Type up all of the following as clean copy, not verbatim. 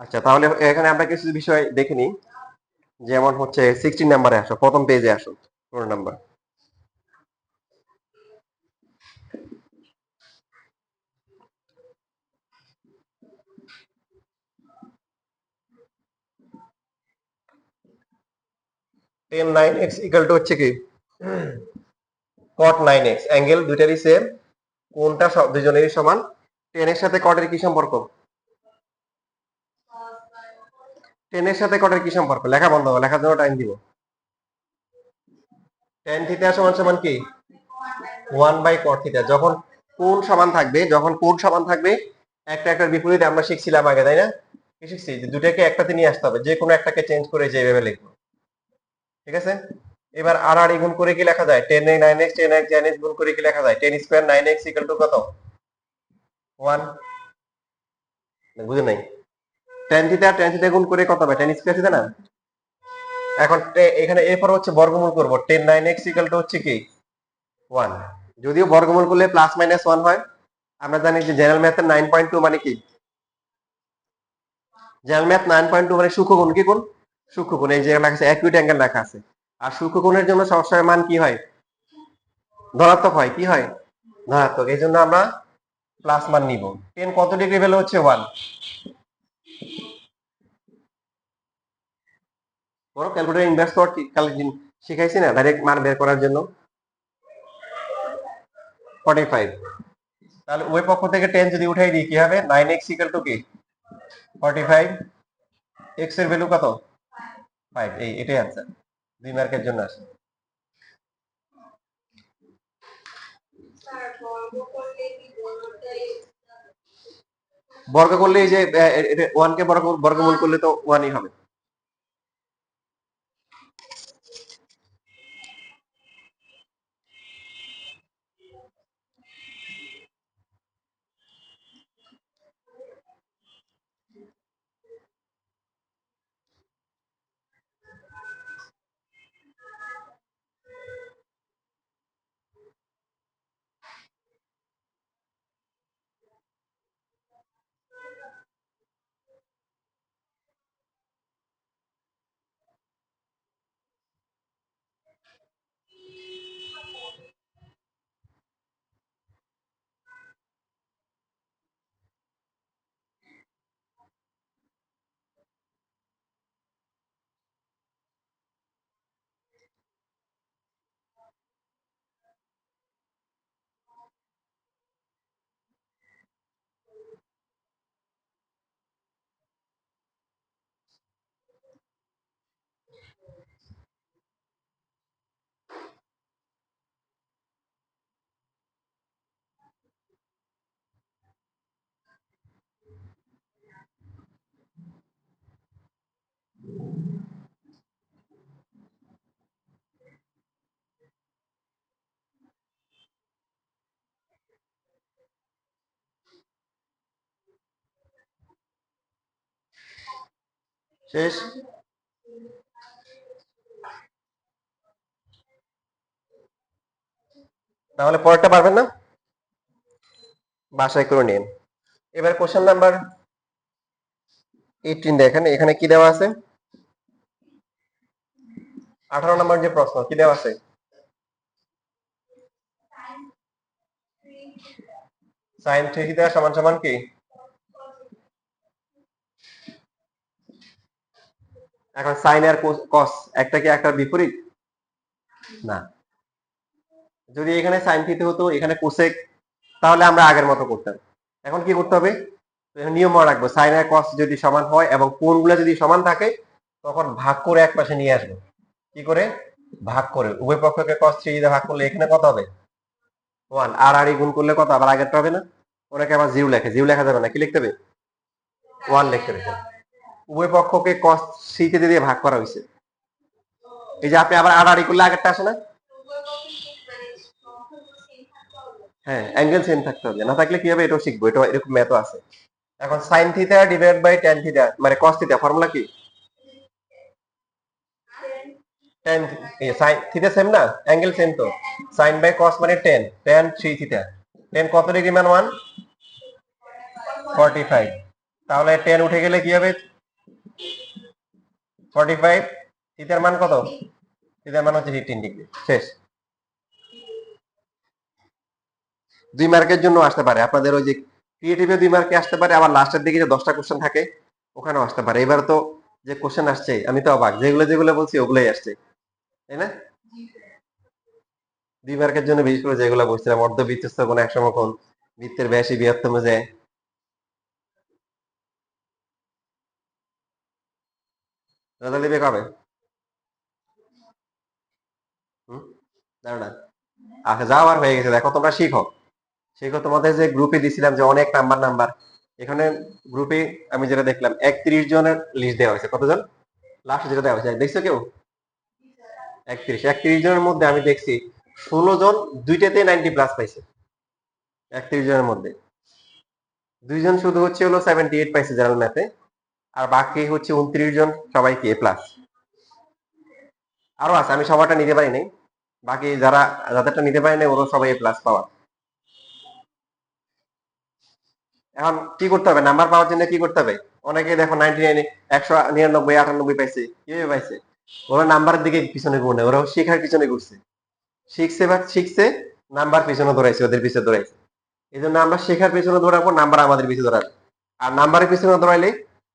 আচ্ছা, তাহলে এখানে আমরা কিছু বিষয় দেখে নিই। যেমন হচ্ছে 16 নাম্বারে আসো, প্রথম পেজে আসো, 15 number. Ten nine x equal to হচ্ছে কি cot 9x, অ্যাঙ্গেল দুইটারই সেম, কোনটা দুজনেরই সমান। 10 এর সাথে cot এর কি সম্পর্ক? 10 এর সাথে cot এর কি সম্পর্ক? লেখা বন্ধ হবে, লেখার জন্য টাইম দিব। tan থিটা সমান সমান কি 1/cot থিটা। যখন কোণ সমান থাকবে, যখন কোণ সমান থাকবে, একটা একটার বিপরীতে আমরা শিখছিলাম আগে, তাই না? কি শিখছি? যে দুটাকে একটাতে নিয়ে আসতে হবে, যে কোনো একটাকে চেঞ্জ করে যেভাবে লিখবো। ঠিক আছে, এবার আর আর গুণ করে কি লেখা যায়? 10 9x 10x 9x গুণ করে কি লেখা যায়? 10 স্কয়ার 9x ইকুয়াল টু কত? 1। বুঝে নাই? tan থিটা গুণ করে কত হবে? tan স্কয়ার থিটা না? এখন এখানে এরপর হচ্ছে বর্গমূল করব। 10 9x ইকুয়াল টু হচ্ছে কি 1। যদিও বর্গমূল করলে প্লাস মাইনাস 1 হয়। আমরা জানি যে জেনারেল ম্যাথের 9.2 মানে কি? জেনারেল ম্যাথ 9.2 মানে সূক্ষ্মকোণ। কি কোণ? সূক্ষ্মকোণ। এই যে লেখা আছে অ্যাকিউট অ্যাঙ্গেল লেখা আছে। আর সূক্ষ্মকোণের জন্য সবসময় মান কি হয়? ধনাত্মক হয়। কি হয়? ধনাত্মক। এই জন্য আমরা প্লাস মান নিব। 10 কত ডিগ্রি ভ্যালু হচ্ছে 1। বড় ক্যালকুলেটর ইনভার্স কর কাল শিখাইছি না, ডাইরেক্ট মান বের করার জন্য। 45। তাহলে ওই পক্ষ থেকে 10 যদি উঠাই দিই কি হবে? 9x ইকুয়াল টু কি 45। x এর ভ্যালু কত? 5। এটাই आंसर। 2 মার্কের জন্য আসে। বর্গ করলে এই যে 1 কে বর্গমূল করলে তো 1ই হবে। শেষ। তাহলে পরেরটা পারবেন না? বাসায় করে নিন। এবার কোশ্চেন নাম্বার 18 দেখেন, এখানে কি দেওয়া আছে? 18 নম্বর যে প্রশ্ন কি দেওয়া আছে? sin থিটা সমান সমান কি? এখন sin আর cos একটা কি একটার বিপরীত? না। যদি এখানে sin থিটা হতো, এখানে cosec, তাহলে আমরা আগের মতো করতাম। এখন কি করতে হবে? নিয়ম মনে রাখবো, sin আর cos যদি সমান হয় এবং কোণগুলো যদি সমান থাকে, তখন ভাগ করে এক পাশে নিয়ে আসবো। কি করে? ভাগ করে। উভয় পক্ষকে cos 3 দিয়ে ভাগ করলে এখানে কত হবে? 1। আর আর গুণ করলে কত? আবার আগেরটা হবে না? ওনাকে আবার 0 লেখে। 0 লেখা যাবে না, কি লিখতে হবে? 1 লিখতে হবে। উভয় পক্ষকে cos 3 দিয়ে ভাগ করা হয়েছে। এই যে আপনি আবার আর আর করলে আগেরটা আসে না? হ্যাঁ, অ্যাঙ্গেল সেম থাকতে হবে। না থাকলে কি হবে? এটাও শিখবো, এটা এরকম ম্যাথও আছে। এখন sin theta divide by tan theta মানে cos থিটা, ফর্মুলা কি? tan sin থিটা সেম না, অ্যাঙ্গেল সেম তো। sin বাই cos মানে tan 3 থিটা। tan কত ডিগ্রি মান 1? 45। তাহলে 10 উঠে গেলে কি হবে? 45। থিটার মান কত? থিটার মান হচ্ছে 15 ডিগ্রি। শেষ। 2 মার্কের জন্য আসতে পারে আপনাদের ওই যে ক্রিয়েটিভে 2 মার্কে আসতে পারে, আবার লাস্টের দিকে যে 10টা কোশ্চেন থাকে ওখানেও আসতে পারে। এবার তো যে কোশ্চেন আসছে আমি তো অবাক, যেগুলো যেগুলো বলছি ওগুলোই আসছে, তাই না? 2 মার্কের জন্য বিশেষ করে যেগুলো বলছিলাম, অর্ধবৃত্তস্থ কোণ, এক সমকোণ, বৃত্তের ব্যাসই বৃহত্তম যে। রেজাল্ট দিবে কবে? হুম, জানো না? আচ্ছা, যাও, আর হয়ে গেছে। দেখো তোমরা শিখো শিখো তোমাদের যে গ্রুপে দিছিলাম যে অনেক নাম্বার নাম্বার, এখানে গ্রুপে আমি যেটা দেখলাম 31 জনের লিস্ট দেওয়া হয়েছে। কতজন লাস্ট যেটা দেওয়া হয়েছে দেখছো কেউ? 31 জনের মধ্যে আমি দেখছি 16 জন দুইটাতে 90+ পাইছে। 31 জনের মধ্যে 2 জন শুধু হচ্ছে হলো 78 পাইছে জেনারেল ম্যাথে, আর বাকি হচ্ছে 29 জন সবাইকে A+। আরো আছে, আমি সবারটা নিতে পারি নাই, বাকি যারা যাদেরটা নিতে পারি নাই ওরা সবাই A+ পাওয়া। এখন কি করতে হবে নাম্বার পাওয়ার জন্য? কি করতে হবে? অনেকে দেখো 99, 199, 98 পাইছে। কিভাবে পাইছে? ওরা নাম্বারের দিকে পিছনে ঘুরে ওরা শেখার পিছনে ঘুরছে। শিখছে, নাম্বার পিছনে দৌড়াইছে, ওদের পিছনে দৌড়াইছে। এই জন্য আমরা শেখার পিছনে দৌড়াবো, নাম্বার আমাদের পিছনে দৌড়াবে। আর নাম্বারের পিছনে দৌড়াইলে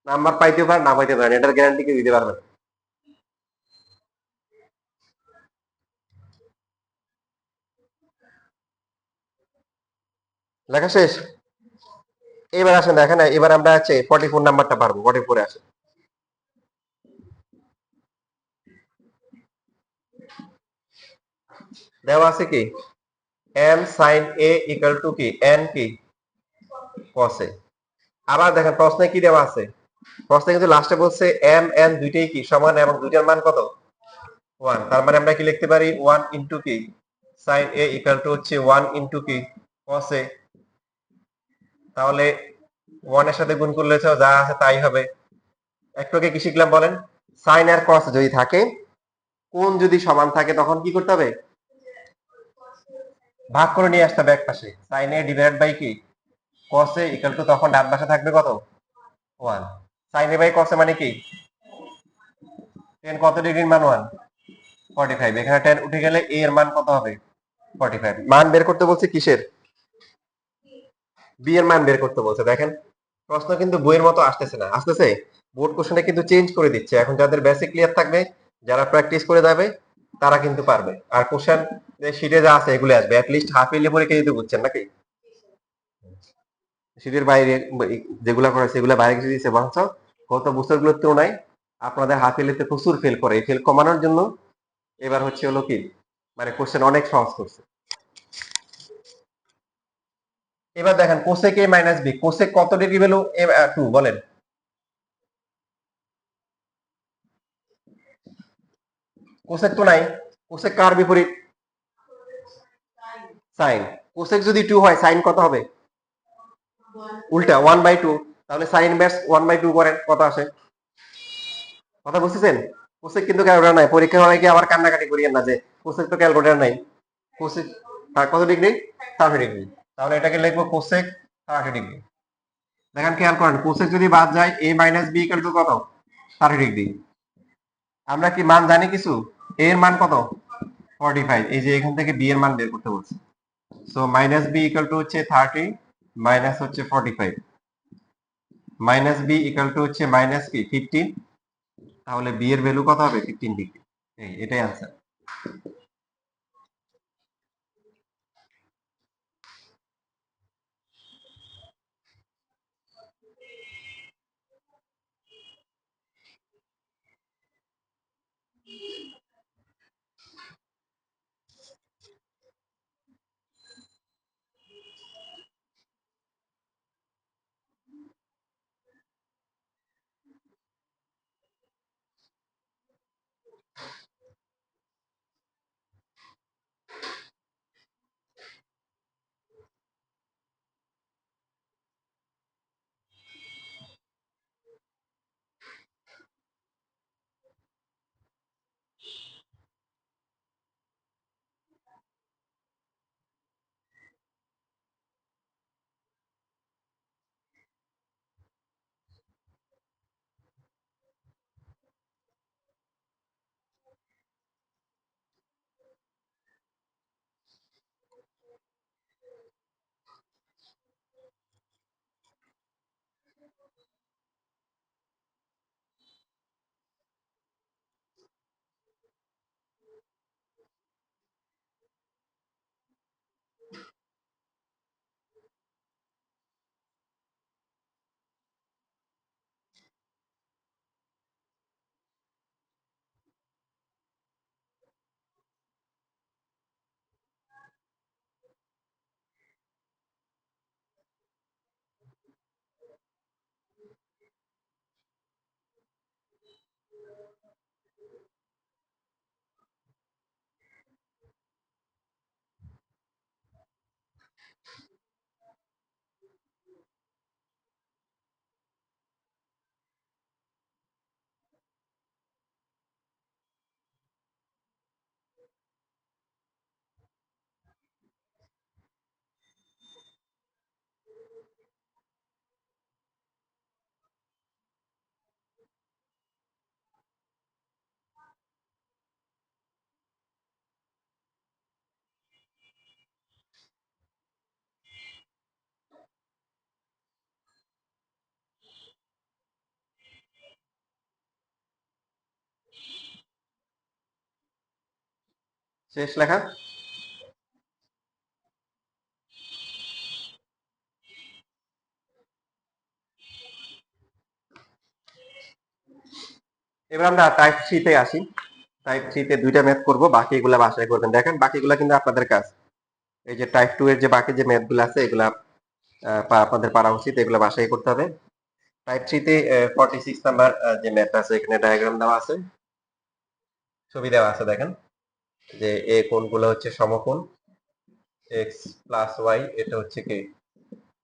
নাম্বার পাইতে পারে না পাইতে পারে, এটার গ্যারান্টি কেউ দিতে পারবে না। লেখা শেষ? এবার আসেন, দেখেন এবার আমরা আছে 44 নাম্বারটা পারবো। 44 আসে, দেওয়া আছে কি m sin a equal two কি n কি cos a। আবার দেখেন প্রশ্নে কি দেওয়া আছে, প্রশ্নে কিন্তু লাস্টে বলছে m n দুইটাই কি সমান এবং দুইটার মান কত? 1। তার মানে আমরা কি লিখতে পারি 1 ইনটু কি sin a ইকুয়াল টু হচ্ছে 1 ইনটু কি cos a। তাহলে 1 এর সাথে গুণ করলে তো যা আছে তাই হবে। একটু আগে কি শিখলাম বলেন? সাইন আর cos যদি থাকে, কোণ যদি সমান থাকে, তখন কি করতে হবে? ভাগ করে নিয়ে আসতে হবে এক পাশে। সাইন a ডিভাইড বাই কি cos a ইকুয়াল টু, তখন ডান পাশে থাকবে কত? 1। Sine a by cos a মানে কি 10, কত ডিগ্রির মান 1? 45। এখানে 10 উঠে গেলে a এর মান কত হবে? 45। মান বের করতে বলছে কিসের? b এর মান বের করতে বলছে। দেখেন প্রশ্ন কিন্তু বইয়ের মতো আসতেছে না, আসতেছে বোর্ড কোশ্চেনে কিন্তু চেঞ্জ করে দিচ্ছে। এখন যাদের বেসিক ক্লিয়ার থাকবে, যারা প্র্যাকটিস করে যাবে, তারা কিন্তু পারবে। আর কোশ্চেন শিটে যা আছে এগুলো আসবে, লিস্ট হাফ ইয়ারলি পরীক্ষা দিতে বুঝছেন নাকি? শীতের বাইরে যেগুলা করেছে এগুলা বাইরে কিছু দিচ্ছে, বরঞ্চ গত বছরগুলোর তুলনায় আপনাদের হাফ ইয়ারলিতে প্রচুর ফেল করে। এই ফেল কমানোর জন্য এবার হচ্ছে হলো কি মানে কোশ্চেন অনেক সহজ করছে। এবার দেখেন cosec a minus B, cosec কত ডিগ্রি ভ্যালু? 2 বলেন। কোসেক তো নাই। কোসেক কার বিপরীত? সাইন। কোসেক যদি 2 হয় সাইন কত হবে? উল্টা 1/2। তাহলে সাইন ইনভার্স 1/2 করেন, কত আসে? কথা বুঝতেছেন? কোসেক কিন্তু ক্যালকুলেটর নাই, পরীক্ষা হলে কি আবার কান্নাকাটি করিয়েন না যে কোসেক তো ক্যালকুলেটর নাই। কোসেক কত ডিগ্রি? 30 ডিগ্রি। তাহলে এটাকে লিখবো কোসেক 30 ডিগ্রি। দেখেন খেয়াল করেন, কোসেক যদি বাদ যায় a minus B equal to কত? 30 ডিগ্রি। আমরা কি মান জানি কিছু? a এর মান কত? 45। এই যে এখান থেকে b এর মান বের করতে বলছে। So minus B equal to হচ্ছে 30 মাইনাস হচ্ছে 45, মাইনাস বি ইকুয়াল টু হচ্ছে মাইনাস কি 15। তাহলে বি এর ভ্যালু কত হবে? 15 ডিগ্রি। এটাই আনসার। শেষ লেখা। এবার আমরা টাইপ 3 তে আসি। টাইপ 3 তে দুইটা ম্যাথ করব, বাকি এগুলা বাসায় করবেন। দেখেন বাকিগুলা কিন্তু আপনাদের কাজ। এই যে টাইপ 2 এর যে বাকি যে ম্যাথ গুলো আছে এগুলা আপনাদের পারা উচিত, এগুলো বাসায় করতে হবে। টাইপ 3 তে 46 নাম্বার যে ম্যাথ আছে এখানে ডায়াগ্রাম দেওয়া আছে, ছবি দেওয়া আছে। দেখেন যে এ কোণগুলো হচ্ছে সমকোণ, x প্লাস ওয়াই এটা হচ্ছে কি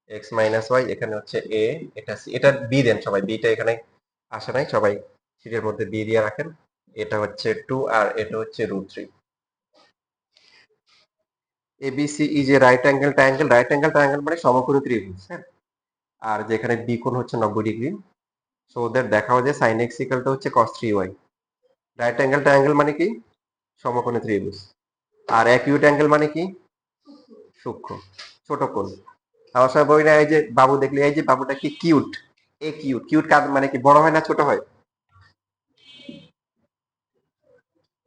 x মাইনাস ওয়াই, এখানে হচ্ছে এ, এটা সি, এটা বি দেন সবাই, বিটা এখানে আসে নাই, সবাই সিটের মধ্যে বি দিয়ে রাখেন। এটা হচ্ছে 2 আর এটা হচ্ছে √3। ABC is a right angle triangle, right angle triangle মানে সমকোণী ত্রিভুজ, হ্যাঁ। আর যেখানে বি কোণ হচ্ছে 90 ডিগ্রি, সো ওদের দেখাও যে sin x ইকুয়ালটা হচ্ছে cos 3y। Right angle triangle মানে কি সমকোণী ত্রিভুজ, আর অ্যাকিউট অ্যাঙ্গেল মানে কি সূক্ষ্ম ছোট কোণ। আমার সব বই না, এই যে বাবু দেখলে এই যে বাবুটা কি কিউট, এ কিউট, কিউট কাজ মানে কি বড় হয় না ছোট হয়?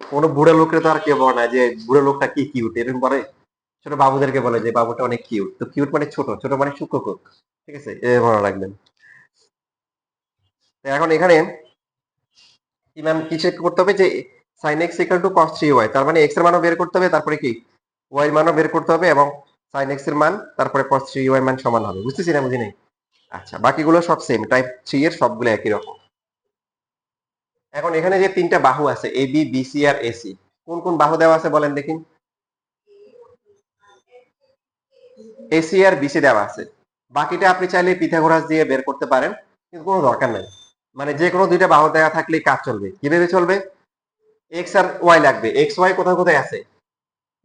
কোনো বুড়ো লোকের তো আর কেউ বলে না যে বুড়ো লোকটা কি কিউট, এরকম বলে? ছোট বাবুদেরকে বলে যে বাবুটা অনেক কিউট। তো কিউট মানে ছোট, ছোট মানে সূক্ষ্ম কোণ, ঠিক আছে, এ ভালো রাখবেন। তো এখন এখানে কি ম্যাম কি চেক করতে হবে যে sin x equal to cos 3y, তার মানে x এর মানও বের করতে হবে, তারপরে কি y এর মানও বের করতে হবে, এবং sin x এর মান তারপরে cos 3y এর মান সমান হবে। বুঝতেছি না, বুঝি নাই? আচ্ছা, বাকিগুলো সব সেম, টাইপ 3 এর সবগুলো একই রকম। এখন এখানে যে তিনটা বাহু আছে A B B C R AC, কোন কোন বাহু দেওয়া আছে বলেন দেখি? এসি আর বিসি দেওয়া আছে। বাকিটা আপনি চাইলে পিথাগোরাস দিয়ে বের করতে পারেন, কিন্তু কোনো দরকার নেই। মানে যে কোনো দুইটা বাহু দেওয়া থাকলেই কাজ চলবে। কিভাবে চলবে? এক্স আর ওয়াই লাগবে। এক্স ওয়াই কোথায় কোথায় আছে?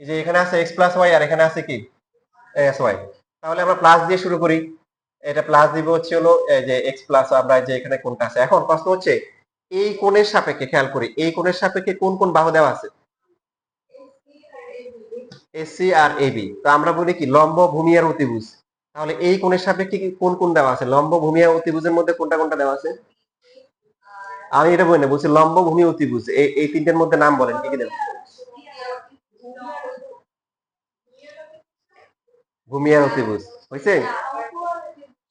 এই যে এখানে আছে এক্স প্লাস ওয়াই আর এখানে আছে কি এস ওয়াই। তাহলে আমরা প্লাস দিয়ে শুরু করি। এটা প্লাস দিব হচ্ছে হলো এই যে এক্স প্লাস, আমরা যে এখানে কোনটা আছে। এখন প্রশ্ন হচ্ছে এই কোণের সাপেক্ষে খেয়াল করি, এই কোণের সাপেক্ষে কোন কোন বাহু দেওয়া আছে? এসি আর এবি। তো আমরা বলি কি লম্ব ভূমি আর অতিভুজ। তাহলে এই কোণের সাপেক্ষে কি কোন কোন দেওয়া আছে? লম্ব ভূমি আর অতিভুজের মধ্যে কোনটা কোনটা দেওয়া আছে? আমি এটা বলি না, বলছি লম্ব ভূমি অতিভুজ, এই তিনটের মধ্যে নাম বলেন কি কি দেন? ভূমি আর অতিভুজ হয়েছে।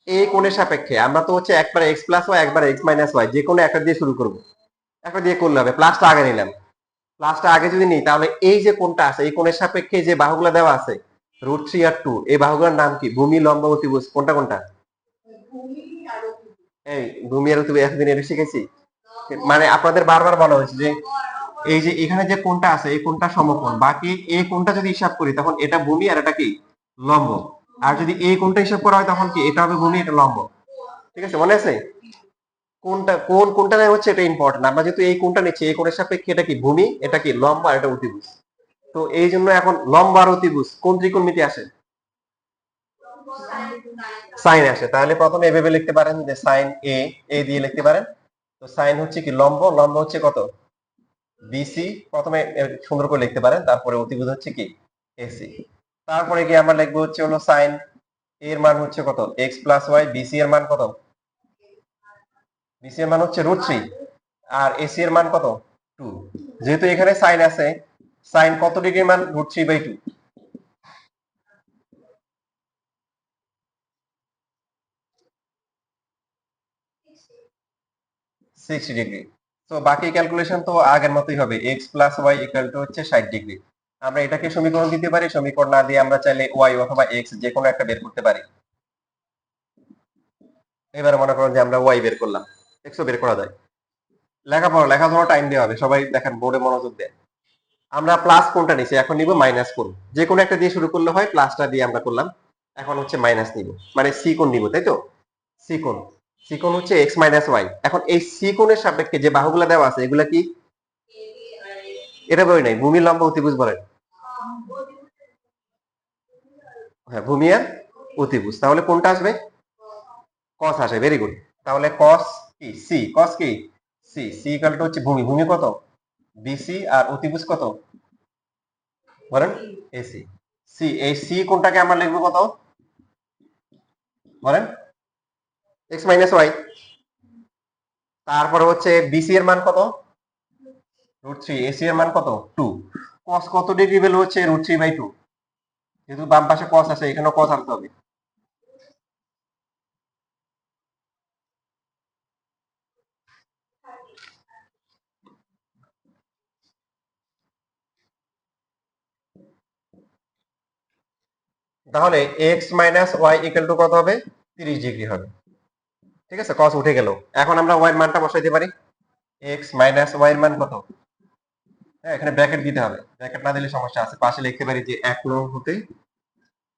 এই কোণের সাপেক্ষে আমরা তো হচ্ছে একবার এক্স প্লাস ওয়াই একবার এক্স মাইনাস ওয়াই, যে কোনো একটা দিয়ে শুরু করব। একটা দিয়ে করলে হবে, প্লাসটা আগে নিলাম। প্লাসটা আগে যদি নিই তাহলে এই যে কোণটা আছে এই কোণের সাপেক্ষে যে বাহুগুলো দেওয়া আছে √3 আর 2, এই বাহুগুলোর নাম কি? ভূমি, লম্ব, অতিভুজ, কোনটা কোনটা? এই ভূমি আর অতিভুজ এতদিন এটা শিখেছি। মানে আপনাদের বারবার বলা হয়েছে যে এই যে এখানে যে কোণটা আছে এই কোণটা সমকোণ, বাকি এই কোণটা যদি হিসাব করি তখন এটা ভূমি আর এটা কি লম্ব। আর যদি এই কোণটা হিসাব করা হয় তখন কি এটা হবে ভূমি, এটা লম্ব। ঠিক আছে, মনে আছে? কোনটা কোন কোনটা নেওয়া হচ্ছে এটা ইম্পর্টেন্ট। আমরা যেহেতু এই কোণটা নিচ্ছি এই কোণের সাপেক্ষে এটা কি ভূমি, এটা কি লম্ব আর এটা অতিভুজ। তো এই জন্য এখন লম্ব আর অতিভুজ কোন ত্রিকোণমিতি আসে? সাইন আসে। তাহলে প্রথমে এভাবে লিখতে পারেন যে সাইন এ, এ দিয়ে লিখতে পারেন। তো সাইন হচ্ছে কি লম্ব, লম্ব হচ্ছে কত বিসি, প্রথমে সুন্দর করে লিখতে পারেন, তারপরে অতিভুজ হচ্ছে কি এসি। তারপরে কি আমরা লিখবো হচ্ছে হলো সাইন এর মান হচ্ছে কত এক্স প্লাস ওয়াই, বিসি এর মান কত? বিসি এর মান হচ্ছে √3 আর এসি এর মান কত 2। যেহেতু এখানে সাইন আছে, সাইন কত ডিগ্রির মান? √3/2, 60 ডিগ্রি। তো বাকি ক্যালকুলেশন তো আগের মতোই হবে, X plus Y equal to হচ্ছে 60 ডিগ্রি। আমরা এটাকে সমীকরণ দিতে পারি, সমীকরণ না দিয়ে আমরা চাইলে ওয়াই অথবা এক্স যে কোনো একটা বের করতে পারি। এবারে মনে করেন যে আমরা ওয়াই বের করলাম, এক্সও বের করা যায়। লেখাপড়া টাইম দেওয়া হবে, সবাই দেখেন বোর্ডে মনোযোগ দেন। আমরা প্লাস কোনটা নিছি, এখন নিব মাইনাস কোণ। যে কোনো একটা দিয়ে শুরু করলে হয়, প্লাসটা দিয়ে আমরা করলাম। এখন হচ্ছে মাইনাস নিব, মানে সি কোণ নিব, তাই তো? সি কোণ, সি কোণ হচ্ছে এক্স মাইনাস ওয়াই। এখন এই সি কোণের সাপেক্ষে যে বাহুগুলো দেওয়া আছে এগুলা কি? এটা বই নাই, ভূমি, লম্ব, অতিভুজ বলেন। হ্যাঁ, ভূমি আর অতিভুজ। তাহলে কোনটা আসবে? কস আসে, ভেরি গুড। তাহলে কস কি সি, কস কি সি, সি ইকুয়াল টু হচ্ছে ভূমি, ভূমি কত বিসি আর অতিভুজ কত বলেন এসি। সি, এই সি কোনটাকে আমরা লিখবো কত বলেন? X minus Y. তারপরে হচ্ছে বিসি এর মান কত √3, এসি এর মান কত 2। cos কত ডিগ্রি ভ্যালু হচ্ছে √3/2, যেহেতু বাম পাশে cos আছে এখানেও cos আনতে হবে। তাহলে x minus Y equal to কত হবে? 30 ডিগ্রি হবে। ঠিক আছে, cos উঠে গেল। এখন আমরা y এর মানটা বসাইতে পারি। x মাইনাস ওয়াই এর মান কত? হ্যাঁ, এখানে ব্র্যাকেট দিতে হবে, ব্র্যাকেট না দিলে সমস্যা আছে। পাশে লিখতে পারি যে 1 নং হতে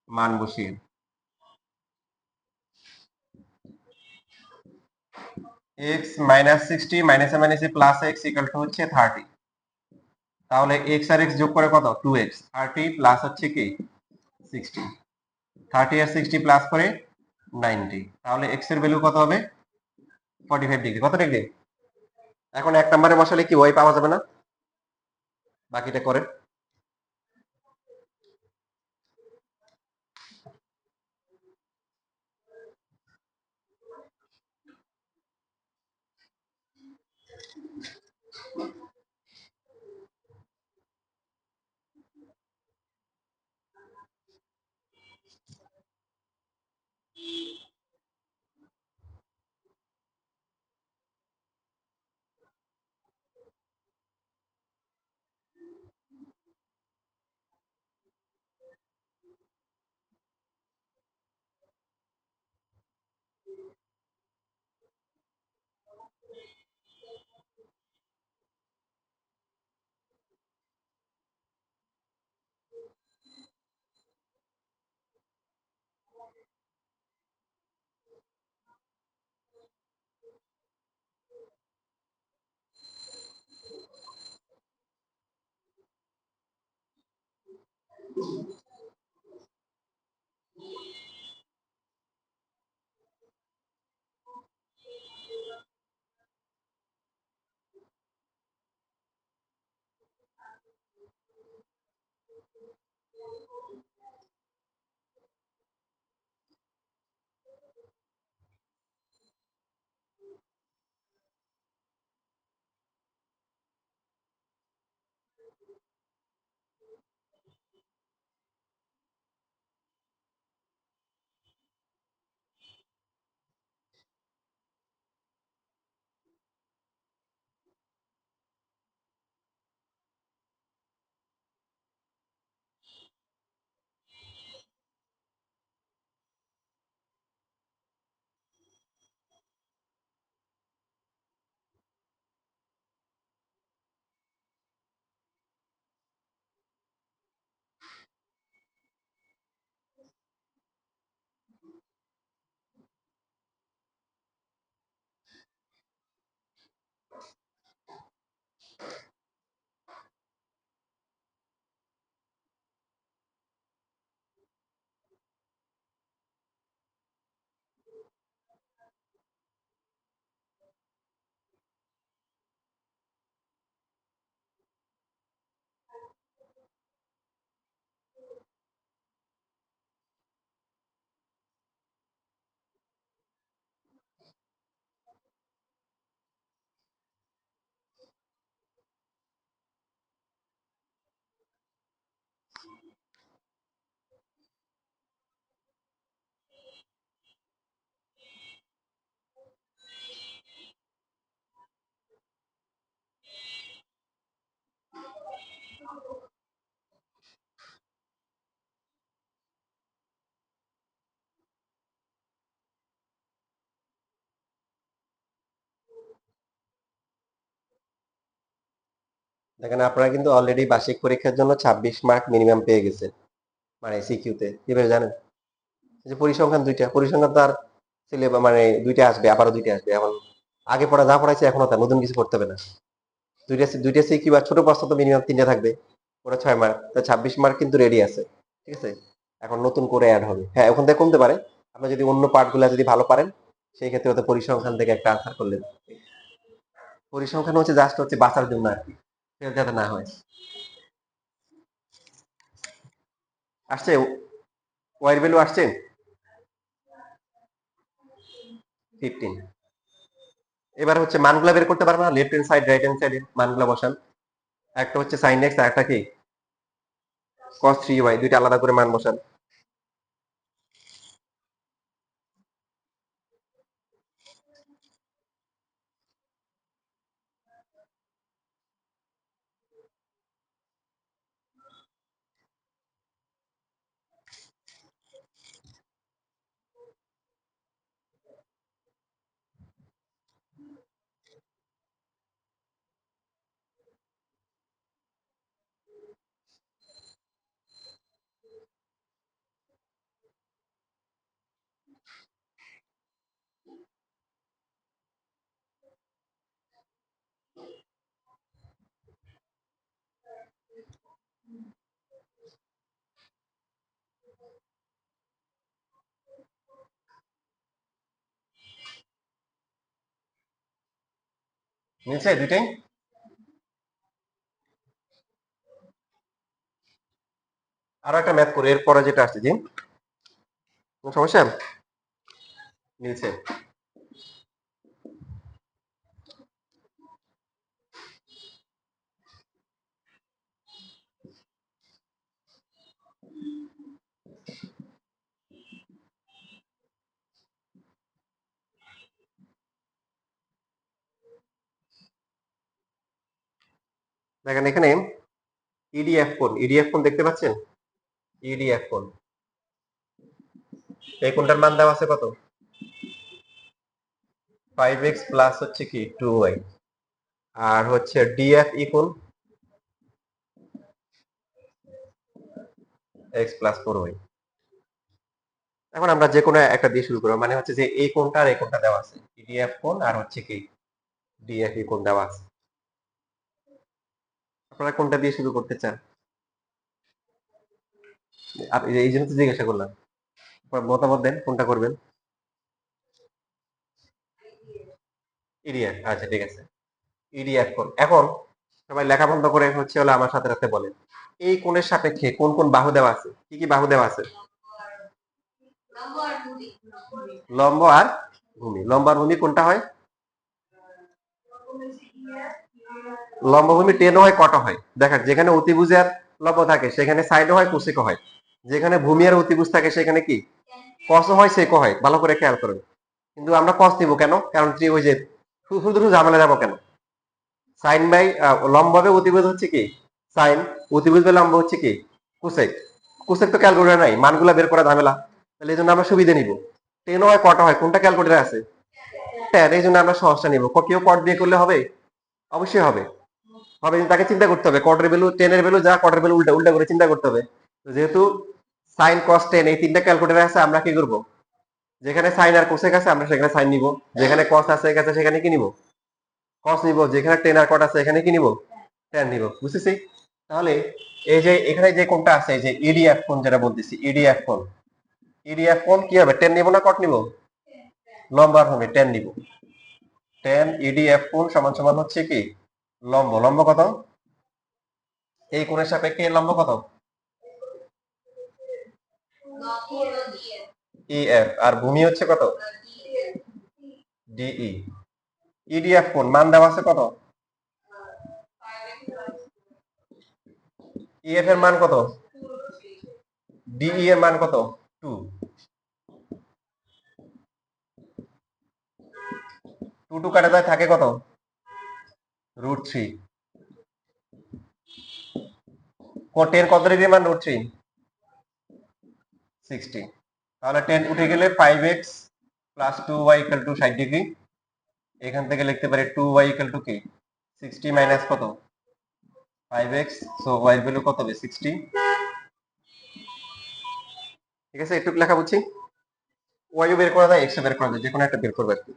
মান বসিয়ে x মাইনাস 60 মাইনাসে মাইনাসে প্লাস x ইকুয়াল টু হচ্ছে 30। তাহলে x আর x যোগ করে কত? 2x। 30 প্লাস হচ্ছে কি 60, 30 আর 60 প্লাস করে 90। তাহলে x এর ভ্যালু কত হবে? 45 ডিগ্রি। কত ডিগ্রি? এখন এক নম্বরে বসালে কি y পাওয়া যাবে না? বাকিটা করে দেখেন, আপনারা কিন্তু অলরেডি বার্ষিক পরীক্ষার জন্য 26 মার্ক মিনিমাম পেয়ে গেছেন, মানে সিকিউতে। কিভাবে জানেন? এই যে পরিসংখ্যান, দুইটা পরিসংখ্যান তো আর সিলেবাস মানে দুইটা আসবে, আবারও দুইটা আসবে। এখন আগে পড়া যা পড়াইছে এখনো তা, নতুন কিছু করতে হবে না। দুইটা সিকিউ আর ছোট প্রশ্ন তো মিনিমাম 3টা থাকবে, ওটা 6 মার্ক, তো 26 মার্ক কিন্তু রেডি আছে। ঠিক আছে, এখন নতুন করে অ্যাড হবে। হ্যাঁ, ওখান থেকে কমতে পারে। আপনি যদি অন্য পার্টগুলো যদি ভালো পারেন, সেই ক্ষেত্রে হয়তো পরিসংখ্যান থেকে একটা আনসার করলেন। পরিসংখ্যান হচ্ছে জাস্ট হচ্ছে বাঁচার জন্য আর কি, ফেল যাতে না হয়। আসছে ওয়াই ভ্যালু আসছে 15। এবার হচ্ছে মানগুলা বের করতে পারবে না? Left hand side right hand সাইডে মানগুলা বসান। একটা হচ্ছে সাইন এক্স আর একটা কি cos 3y দুইটা আলাদা করে মান বসান। মিলছে দুইটাই? আরো একটা ম্যাথ করে এরপরে যেটা আসছে, জি কোনো সমস্যা? মিলছে। দেখেন এখানে ইডিএফ কোণ দেখতে পাচ্ছেন? ইডিএফ কোণ, এই কোণটার মান দেওয়া আছে কত? 5x প্লাস হচ্ছে কি 2y, আর হচ্ছে ডিএফ কোণ x প্লাস 4y। এখন আমরা যে কোনো একটা দিয়ে শুরু করবো, মানে হচ্ছে যে এই কোণটা আর এই কোণটা দেওয়া আছে, ইডিএফ কোণ আর হচ্ছে কি ডিএফ কোণ দেওয়া আছে। আপনারা কোনটা দিয়ে শুরু করতে চান? এই জন্য তো জিজ্ঞাসা করলাম, মতামত দেন কোনটা করবেন। ইডিএফ, আচ্ছা ঠিক আছে। ইডিএফ কোণ। এখন সবাই লেখা বন্ধ করে হচ্ছে হলো আমার সাথে সাথে বলেন, এই কোণের সাপেক্ষে কোন কোন বাহু দেওয়া আছে? কি কি বাহু দেওয়া আছে? লম্ব আর ভূমি। লম্ব আর ভূমি কোনটা হয়? লম্ব ভূমি টেন হয়, কত হয়? দেখেন যেখানে অতিভুজ আর লম্ব থাকে সেখানে সাইডও হয়, কোসেকও হয়। যেখানে ভূমি আর অতিভুজ থাকে সেখানে কি কসও হয়, সেকও হয়। ভালো করে খেয়াল করেন। কিন্তু আমরা কস নিব কেন? কারণ ত্রিভুজে শুধু শুধু ঝামেলা যাবো কেন? সাইন বাই লম্ব হবে অতিভুজ হচ্ছে কি সাইন, অতিভুজ বাই লম্ব হচ্ছে কি কোসেক। কোসেক তো ক্যালকুলেটর নাই, মানগুলা বের করা ঝামেলা, তাহলে এই জন্য আমরা সুবিধা নিব। টেন হয় কট হয় কোনটা ক্যালকুলেটর আছে? ট্যান, এই জন্য আমরা সহজটা নিব। কেউ কট দিয়ে করলে হবে? অবশ্যই হবে। হবে কিন্তু তাকে চিন্তা করতে হবে কটের ভ্যালু, টেনের ভ্যালু যা, কটের ভ্যালু উল্টা উল্টা করে চিন্তা করতে হবে। তো যেহেতু সাইন কস টেন এই তিনটা ক্যালকুলেটর আছে, আমরা কি করব? যেখানে সাইন আর কোসেক আছে আমরা সেখানে সাইন নিব, যেখানে কস আছে সেখানে কি নিব? কস নিব, যেখানে টেন আর কট আছে এখানে কি নিব? ট্যান নিব। বুঝতেছি? তাহলে এই যে এখানে যে কোণটা আছে, এই যে ইডিএফ কোণ যেটা বলতেছি, ইডিএফ কোণ, ইডিএফ কোণ কি হবে? টেন নিব না কট নিব? লম্ব আর ভূমি টেন নিব। টেন ইডিএফ কোণ সমান সমান হচ্ছে কি লম্ব। লম্ব কত? এই কোণের সাপেক্ষে লম্ব কত? ইএফ। আর ভূমি হচ্ছে কত? ডিই। ইডিএফ কোণ মান দেওয়া আছে কত? ইএফ এর মান কত? ডিই এর মান কত? 2। 2 2 কাটা যায়, থাকে কত? √3। টেন কত ডিগ্রি মান? √3 60। তাহলে 10 উঠে গেলে 5x plus 2y equal to 60 degree. এখান থেকে লিখতে পারি 2y ইকুয়াল টু কি 60 মাইনাস কত 5x, সো y এর ভ্যালু কত হবে 60। ঠিক আছে, একটু লেখা বুঝছি। y ও বের করা যায়, x ও বের করা যায়, যে কোনো একটা বের করবে আর কি।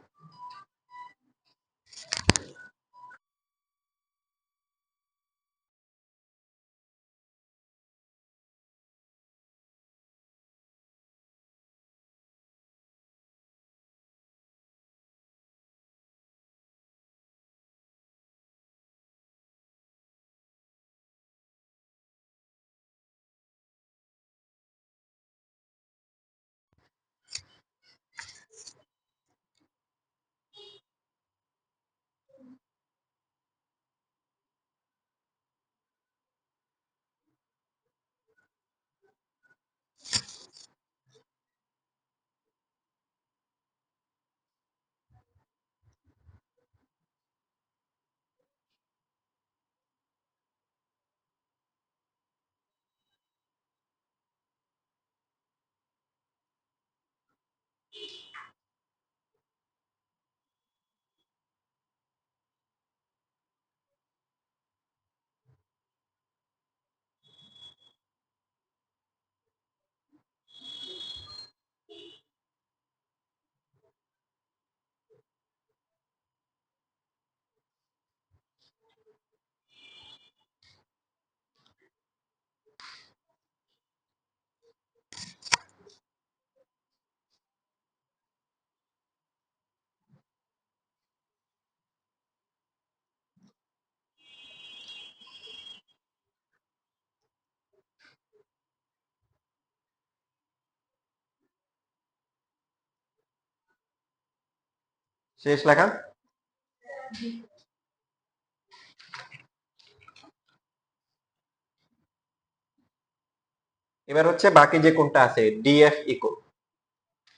শেষ লেখা। এবার হচ্ছে বাকি যে কোণটা আছে ডিএফ ইকুন,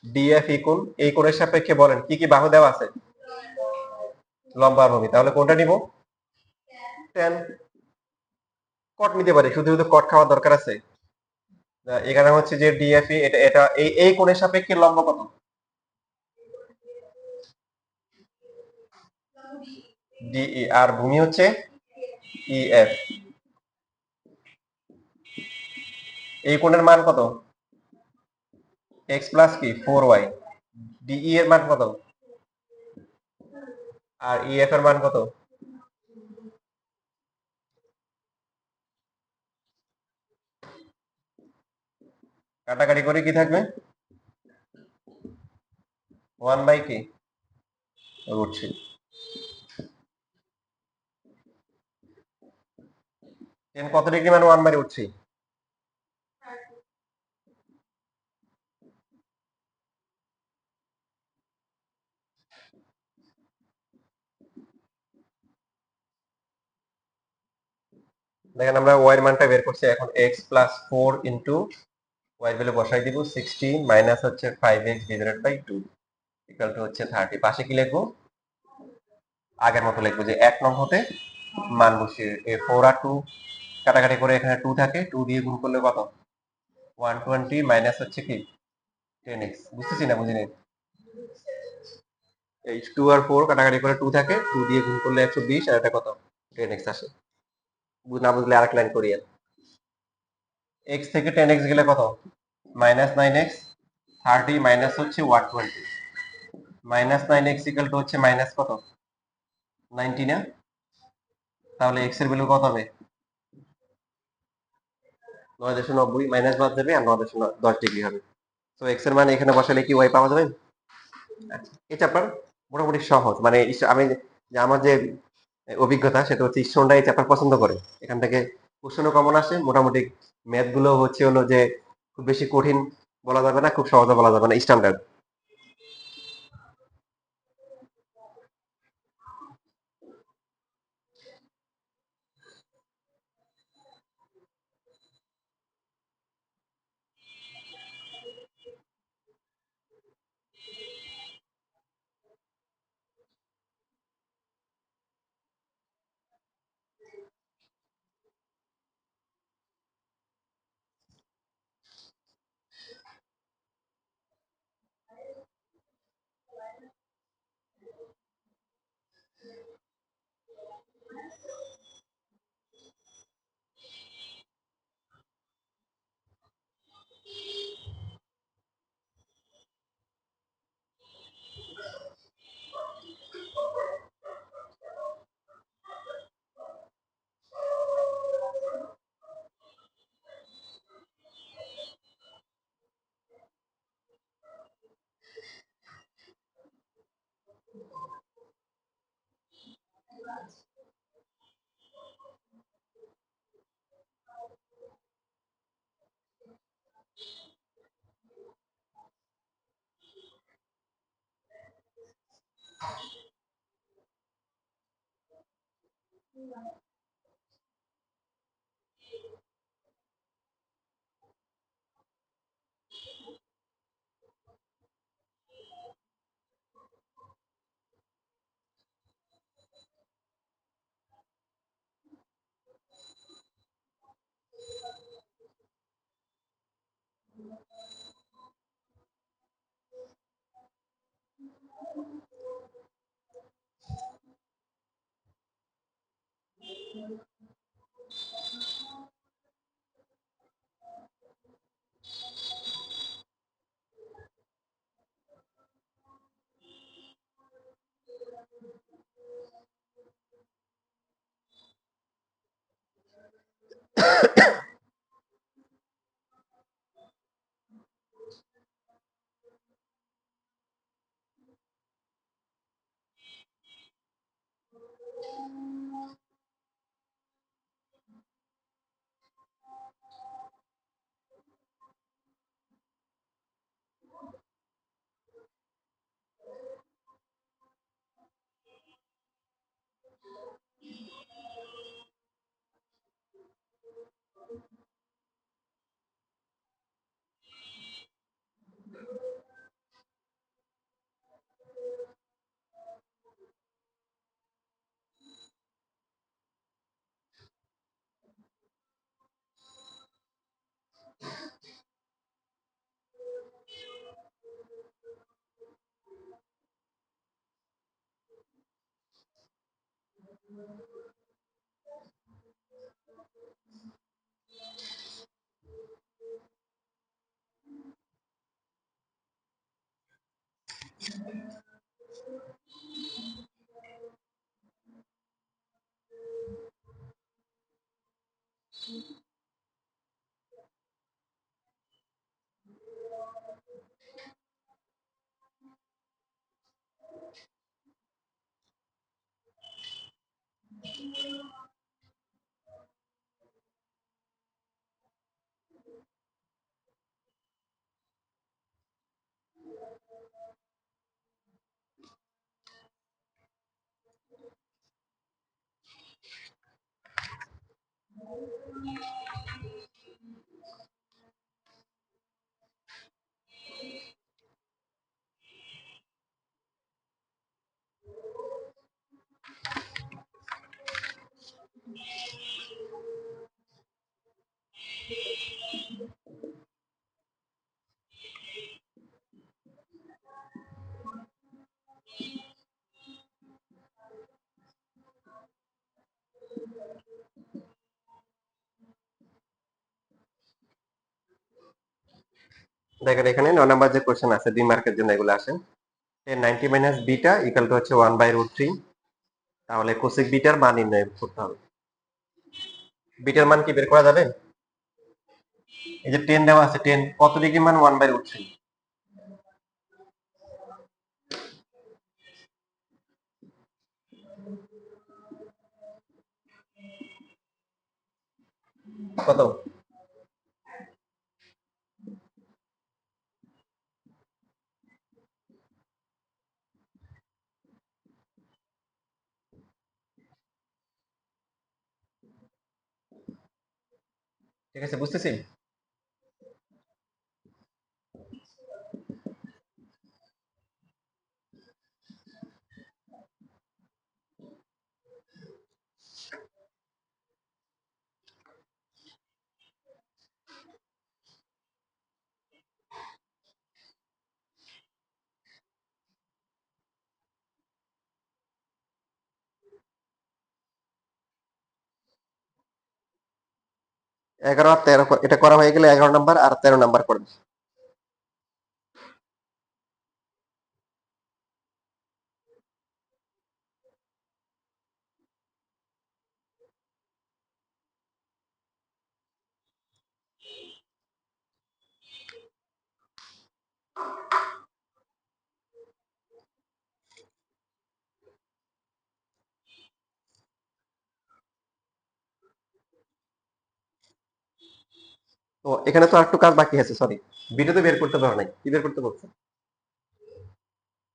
ডিএফ ইকুন এই কোণের সাপেক্ষে বলেন কি কি বাহু দেওয়া আছে? লম্বা আর ভূমি। তাহলে কোনটা নিব? টেন। কট নিতে পারি, শুধু শুধু কট খাওয়ার দরকার আছে? এখানে হচ্ছে যে ডিএফই এটা এটা এই কোণের সাপেক্ষে লম্ব কত? ডিই। আর ভূমি হচ্ছে ইএফ। এই কোণের মান কত? এক্স প্লাস কি 4y। ডিই এর মান কত? আর ইএফ এর মান কত? কাটাকাটি করে কি থাকবে? 1 বাই কি √3। টেন কত ডিগ্রি মানে 1 বাই √3? দেখেন আমরা ওয়াই এর মানটা বের করছি। এখন X plus 4 into Y value বসাই দিব 16 মাইনাস হচ্ছে 5x divided by 2 equal to হচ্ছে 30। পাশে কি লিখবো? আগের মতো লিখবো যে 1 নং হতে মান বসিয়ে 4 আর 2 কাটাকাটি করে এখানে 2 থাকে, 2 দিয়ে গুণ করলে কত? 120 মাইনাস হচ্ছে কি 10x। বুঝতেছি না বুঝিনি? এই 2 আর 4 কাটাকাটি করে 2 থাকে, 2 দিয়ে গুণ করলে 120 আর এটা কত 10x আসে। না বুঝলে আরেক লাইন করি। x থেকে 10x গেলে কত? Minus 9x। 30 মাইনাস হচ্ছে 120 মাইনাস 9x ইকুয়াল টু হচ্ছে মাইনাস কত 90 না? তাহলে x এর ভ্যালু কত হবে? 9.90 মাইনাস বাদ যাবে আর 9.10 ডিগ্রি হবে। তো x এর মান এখানে বসালে কি y পাওয়া যাবে? আচ্ছা, এই চ্যাপ্টার মোটামুটি সহজ। মানে আমি যে আমার যে অভিজ্ঞতা সেটা হচ্ছে স্টুডেন্টরা এই চ্যাপ্টার পছন্দ করে। এখান থেকে কোশ্চেনও কমন আসে। মোটামুটি ম্যাথ গুলো হচ্ছে হলো যে খুব বেশি কঠিন বলা যাবে না, খুব সহজে বলা যাবে না, স্ট্যান্ডার্ড। দেখেন এখানে 9 নাম্বার যে কোশ্চেন আছে 2 মার্কের জন্য এগুলো আসে। 1090 মাইনাস বিটা ইকুয়াল টু হচ্ছে 1/√3। তাহলে কোসেক বিটার মান নির্ণয় করতে হবে। বিটার মান কি বের করা যাবে? এই যে 10 দেওয়া আছে, 10 কত ডিগ্রি মান? 1/√3। কত? ঠিক আছে, বুঝতেছি। এগারো আর 13 এটা করা হয়ে গেলে 11 নাম্বার আর 13 নাম্বার করবে। তো এখানে তো আরেকটু কাজ বাকি আছে, সরি। বিটা তো বের করতে পারো নাই, কি বের করতে বলছে?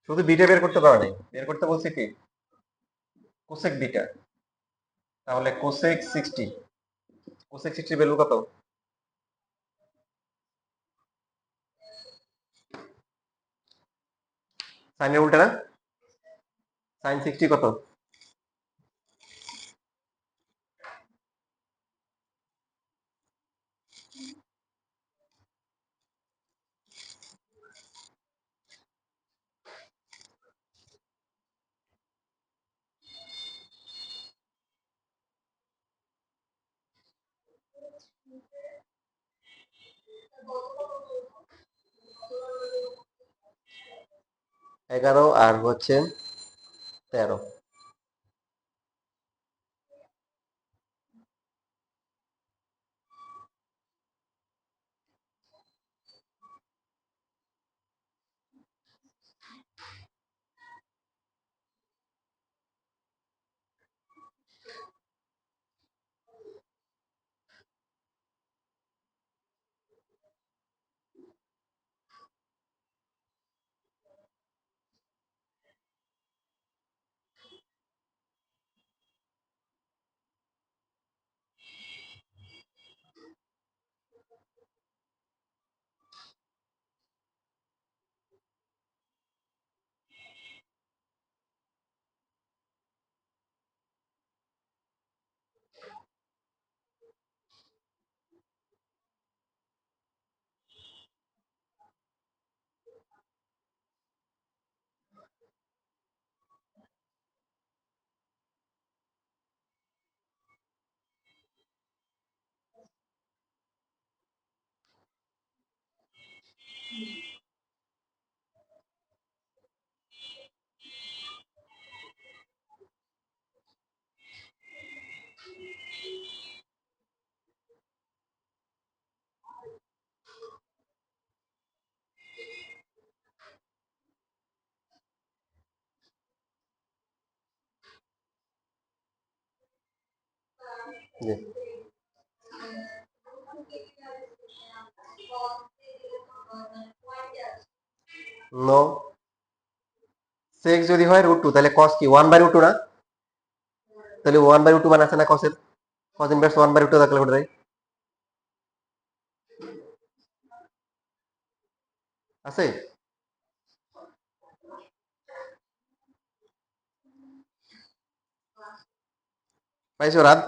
শুধু বিটা বের করতে পারো নাই, বের করতে বলছে কি? Cosec beta. তাহলে কোসেক 60 ভ্যালু কত? সাইনের উল্টা না? sin 60 কত? এগারো আর হচ্ছে 13। জি। নো, সেক্স যদি হয় √2 তাহলে কস কি 1/√2 না? তাহলে 1/√2 মান আছে না কসের? কস ইনভার্স 1/√2 থাকলে ওটা আছে। পাইছো রাত?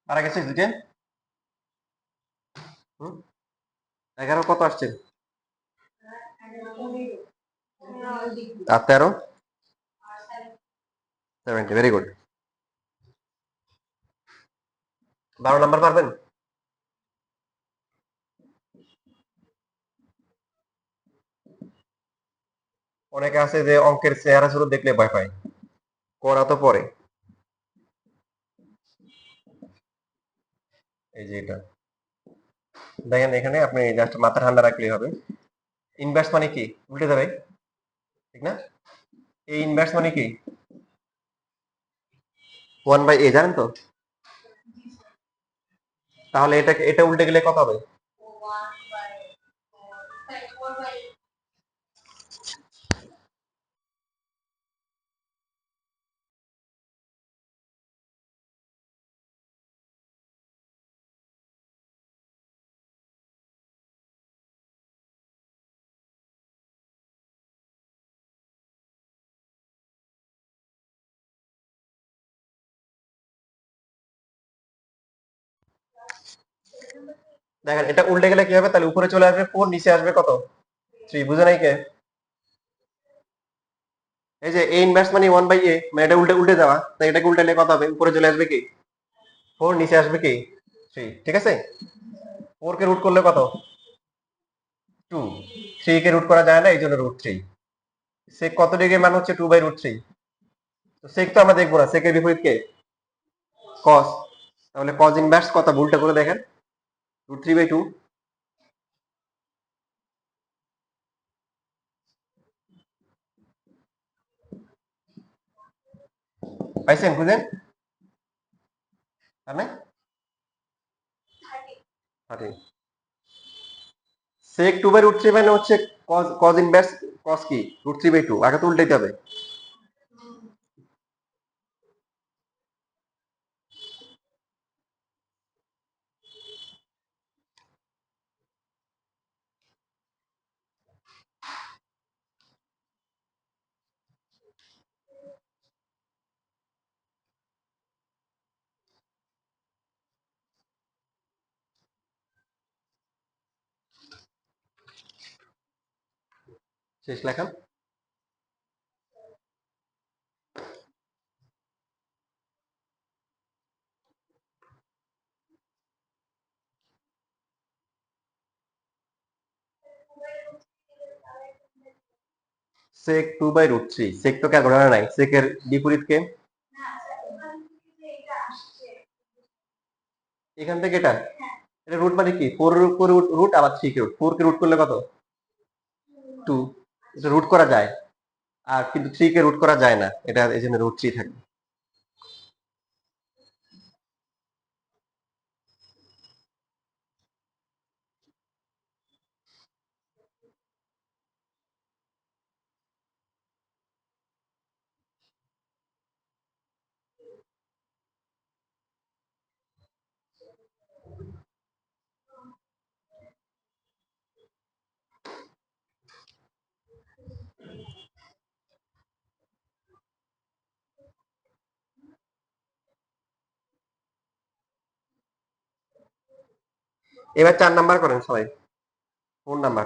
আর গেছে দুইটা। হুম, 11 কত আসছে? আর 13 70, ভেরি গুড। 12 নাম্বার পারবেন? অনেকে আছে যে অঙ্কের চেহারা শুরু দেখলে ভয় পায়, করা তো পরে। এই যে এটা দেখেন, এখানে আপনি জাস্ট মাথা ঠান্ডা রাখলেই হবে। ইনভার্স মানে কি? উল্টে যাবে, ঠিক না? এই ইনভার্স মানে কি? 1/a, জানেন তো? তাহলে এটা উল্টে গেলে কত হবে? দেখেন এটা উল্টে গেলে কি হবে, তাহলে উপরে চলে আসবে 4, নিচে আসবে কত 3, বুঝে নাই কে? এই যে a ইনভার্স মানে 1/a, মানে এটা উল্টে উল্টে যাওয়া, তাই এটাকে উল্টালে কত হবে, উপরে চলে আসবে কি 4, নিচে আসবে কি 3, ঠিক আছে। 4 কে রুট করলে কত 2, 3 কে রুট করা যায় না, এই জন্য √3। সেক কত ডিগ্রি মান হচ্ছে 2/√3। তো সেক তো আমরা দেখবো না, সেকের বিপরীত কে cos, তাহলে cos ইনভার্স কত, উল্টা করে দেখেন √3/2। পাইছেন বুঝেন, তার মানে সেক 2/√3 মানে হচ্ছে cos ইনভার্স cos কি √3/2, আগে তো উল্টাইতে হবে। শেষ লেখা। sec 2/√3, sec তো ক্যালকুলেটর নাই, সেকের বিপরীত কে এখান থেকে এটা, এটা রুট মানে কি 4 এর উপর রুট, আবার 3 কে রুট, 4 কে রুট করলে কত 2, এটা রুট করা যায়, আর কিন্তু 3 কে রুট করা যায় না, এটা এই জন্য √3 থাকবে। এবার 4 নাম্বার করেন সবাই, কোন নাম্বার?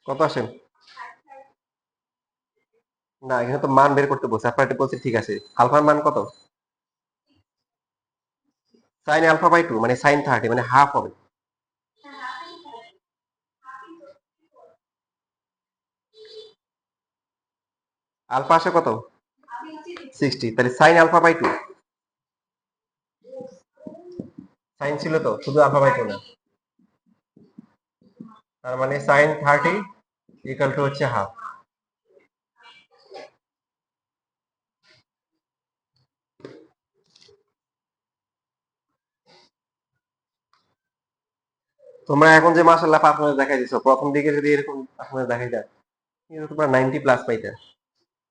কত আসেন? না, এখানে তো মান বের করতে বলছে, আপনার এটা বলছে ঠিক আছে, আলফার মান কত sin α/2, মানে sin 30, মানে হাফ হবে। আলফা আসে কত 60, তাহলে sin α/2, সাইন ছিল তো, শুধু α/2 না, তার মানে sin 30 ইকুয়াল টু হচ্ছে হাফ। তোমরা এখন যে মাশাআল্লাহ পারফরম্যান্স দেখাই দিছো, প্রথম দিকে যদি এরকম পারফরম্যান্স দেখাইতা, কিন্তু তোমরা 90 প্লাস পাইতা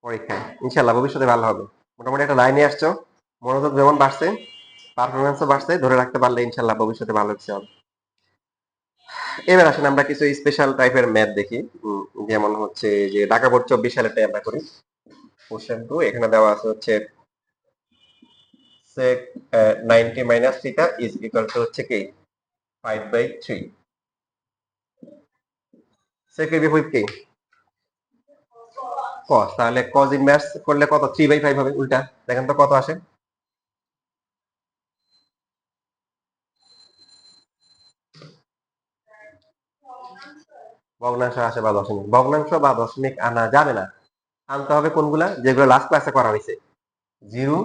পরীক্ষায়, ইনশাআল্লাহ ভবিষ্যতে ভালো হবে। মোটামুটি একটা লাইনে আসছো, মনোযোগ যেমন বাড়ছে, পারফরম্যান্সও বাড়ছে, ধরে রাখতে পারলে ইনশাআল্লাহ ভবিষ্যতে ভালো কিছু হবে। এবার আসেন আমরা কিছু স্পেশাল টাইপের ম্যাথ দেখি, যেমন হচ্ছে যে ঢাকা বোর্ড 24 সালেরটাই আমরা করি। কোশ্চেন 2 এখানে দেওয়া আছে হচ্ছে sec 90 minus theta is equal to হচ্ছে কি 5/3 sec এর বিপরীত কি cos, তাহলে cos ইনভার্স করলে কত 3/5 হবে উল্টা। দেখেন তো কত আসে, ভগ্নাংশ আসে বা দশমিক, ভগ্নাংশ বা দশমিক আনা যাবে না, আনতে হবে কোনগুলা যেগুলো লাস্ট ক্লাসে করা হয়েছে 0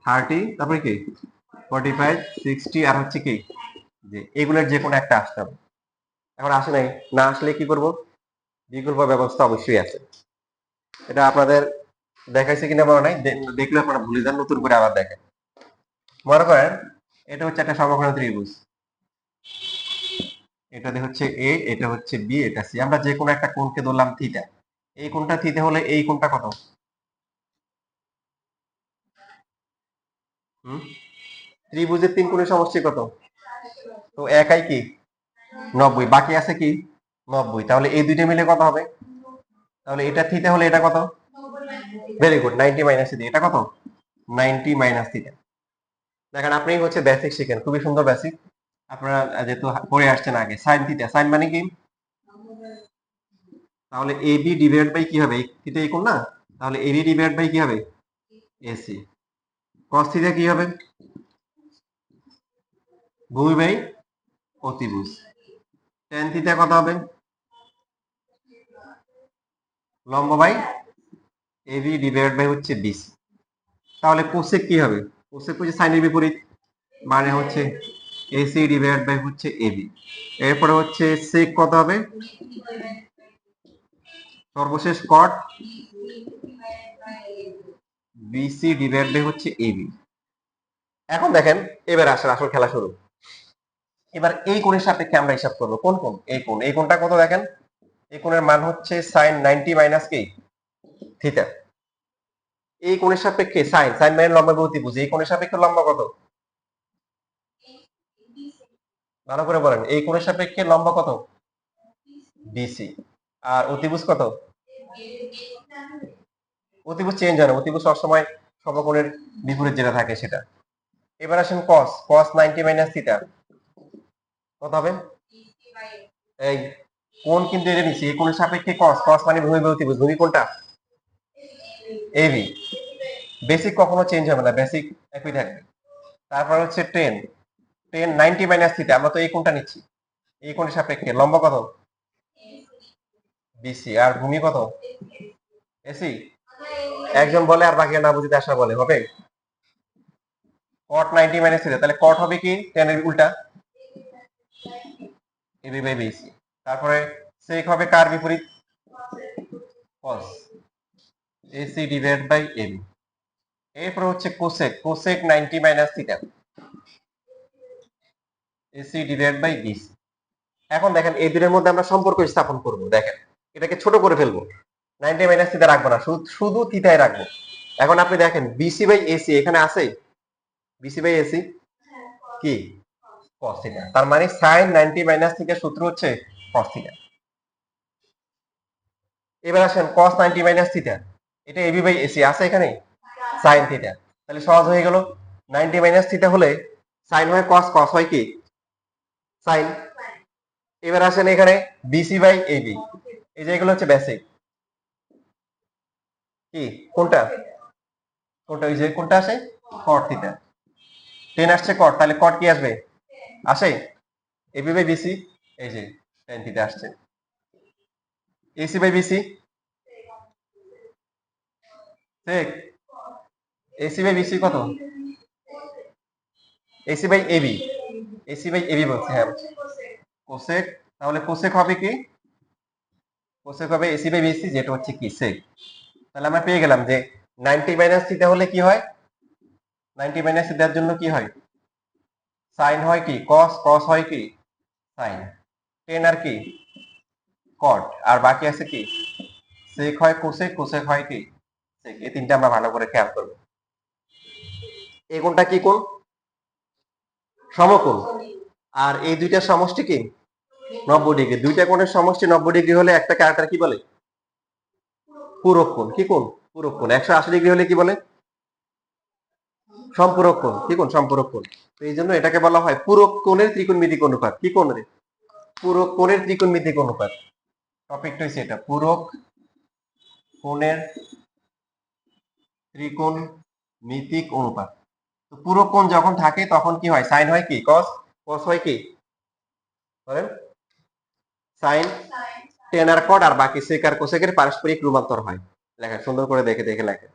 30 তারপরে কি 45 60 আর হচ্ছে কি যে এগুলোর যে কোনো একটা আসতে হবে। এখন আসে নাই, না আসলে কি করব, বিকল্প ব্যবস্থা অবশ্যই আছে। এটা আপনাদের দেখাইছে কিনা মনে নাই, দেখলে আপনারা ভুলে যান, নতুন করে আবার দেখেন। মনে করেন এটা হচ্ছে একটা সমকোণী ত্রিভুজ, এটা হচ্ছে এ, এটা হচ্ছে বি, এটা সি। আমরা যে কোনো একটা কোণকে ধরলাম থিটা, এই কোণটা থিটা হলে এই কোণটা কত, ত্রিভুজের তিন কোণের সমষ্টি কত, তো একাই কি 90, বাকি আছে কি 90, তাহলে এই দুইটা মিলে কত হবে, তাহলে এটা থিটা হলে এটা কত, ভেরি গুড 90 মাইনাস থিটা, এটা কত 90 মাইনাস থিটা। দেখেন আপনি হচ্ছে বেসিক শিখেন, খুবই সুন্দর বেসিক, আপনারা যেহেতু পড়ে আসছেন আগে। সাইন থিটা, সাইন মানে কি, তাহলে এবি ডিভাইড বাই কি হবে, থিটা এই কোণ না, তাহলে এবি ডিভাইড বাই কি হবে এসি। কস থিটা কি হবে, ভূমি বাই অতিভুজ। ট্যান থিটা কত হবে, লম্ব বাই এবি ডিভাইড বাই হচ্ছে বিসি। তাহলে কোসেক কি হবে, কোসেক হচ্ছে সাইনের বিপরীত, মানে হচ্ছে এসি ডিভাইড বাই হচ্ছে এবি। এরপরে হচ্ছে সেক কত হবে, সর্বশেষ কট বিসি ডিভাইড বাই হচ্ছে এবি। এখন দেখেন এবার আসলে আসল খেলা শুরু। এবার এই কোণের সাপেক্ষে আমরা হিসাব করবো কোন কোণ, এই কোণ, এই কোণটা কত দেখেন, এই কোণের মান হচ্ছে সাইন 90 মাইনাস কি থিটা। এই কোণের সাপেক্ষে সাইন, সাইন মানে লম্বা বাই অতিভুজ, এই কোণের সাপেক্ষে লম্বা কত, ভালো করে বলেন, এই কোণের সাপেক্ষে লম্বা কত বিসি, আর অতিভুজ কত, অতিভুজ চেঞ্জ হয় না, অতিভুজ সবসময় সমকোণের বিপরীত যেটা থাকে সেটা। এবার আসেন cos, cos 90 মাইনাস থিটা কত হবে, এই কোণ কিন্তু এটা নিচ্ছি, এই কোণের সাপেক্ষে cos, cos মানে ভূমি বাই অতিভুজ, ভূমি কোনটা এবি, বেসিক কখনো চেঞ্জ হবে না, বেসিক একই থাকবে। তারপর হচ্ছে টেন, টেন 90 মাইনাস থিটা, আমরা তো এই কোণটা নিচ্ছি, এই কোণের সাপেক্ষে লম্বা কত বিসি, আর ভূমি কত এসি। একজন বলে আর বাকি না বুঝতে আসা বলে হবে cot 90 মাইনাস থিটা, তাহলে cot হবে কি tan এর উল্টা এবি বাই বিসি। তারপরে sec হবে কার বিপরীত cos AC divide by AB. এরপর হচ্ছে cosec, cosec 90 minus theta AC divide by BC. এখন দেখেন এই দুটোর মধ্যে আমরা সম্পর্ক স্থাপন করব, দেখেন এটাকে ছোট করে ফেলবো, 90 মাইনাস থিটা রাখবো না, শুধু থিটাই রাখবো। এখন আপনি দেখেন বিসি বাই এসি এখানে আছে, বিসি বাই এসি কি cos থিটা, তার মানে sin 90 মাইনাস থিটা সূত্র হচ্ছে cos থিটা। এবার আসেন cos 90 মাইনাস থিটা, এটা এবি বাই এসি আছে এখানে sin থিটা, তাহলে সহজ হয়ে গেল, 90 মাইনাস থিটা হলে sin হয় cos, cos হয় কি sin। এবার আসেন এখানে বিসি বাই এবি, এই যে এগুলো হচ্ছে বেসিক কি কোনটা, কোনটা ওই যে কোনটা আসে cot থিটা, 10 আসছে cot, তাহলে cot কি আসবে আসে এবি বাই বিসি, এই যে tan থিটা আসছে, এসি বাই বিসি ঠিক, এসি বাই বিসি কত, AC by AB, AC by AB বলছে, হ্যাঁ কোসেক, তাহলে কোসেক হবে কি, কোসেক হবে এসি বাই বিসি, যেটা হচ্ছে কি সেক। তাহলে আমরা পেয়ে গেলাম যে 90 মাইনাস থিটা হলে কি হয়, 90 মাইনাস থিটার জন্য কি হয় সাইন হয় কি cos, cos হয় কি সাইন, 10 আর কি cot, আর বাকি আছে কি sec হয় কোসেক, কোসেক হয় কি sec। এই তিনটা আমরা ভালো করে খেয়াল করব। এই কোণটা কি কোণ, সমকোণ, আর এই দুইটার সমষ্টি কি 90 ডিগ্রি, দুইটা কোণের সমষ্টি 90 ডিগ্রি হলে একটা ক্যারেক্টার কি বলে পূরক কোণ, কি কোণ পূরক কোণ। 180 ডিগ্রি হলে কি বলে সম্পূরক কোণ, কি কোণ? সম্পূরক কোণ। তো এই জন্য এটাকে বলা হয় পূরক কোণের ত্রিকোণমিতিক অনুপাত। কি কোণ রে? পূরক কোণের ত্রিকোণমিতিক অনুপাত। টপিকটা হচ্ছে এটা, পূরক কোণের ত্রিকোণমিতিক অনুপাত। তো পূরক কোণ যখন থাকে তখন কি হয়? সাইন হয় কি? কস। কস হয় কি? বলেন। সাইন, টেন আর কট, আর বাকি সেক আর কোসেকের পারস্পরিক রূপান্তর হয়। লেখা সুন্দর করে দেখে দেখে লেখে।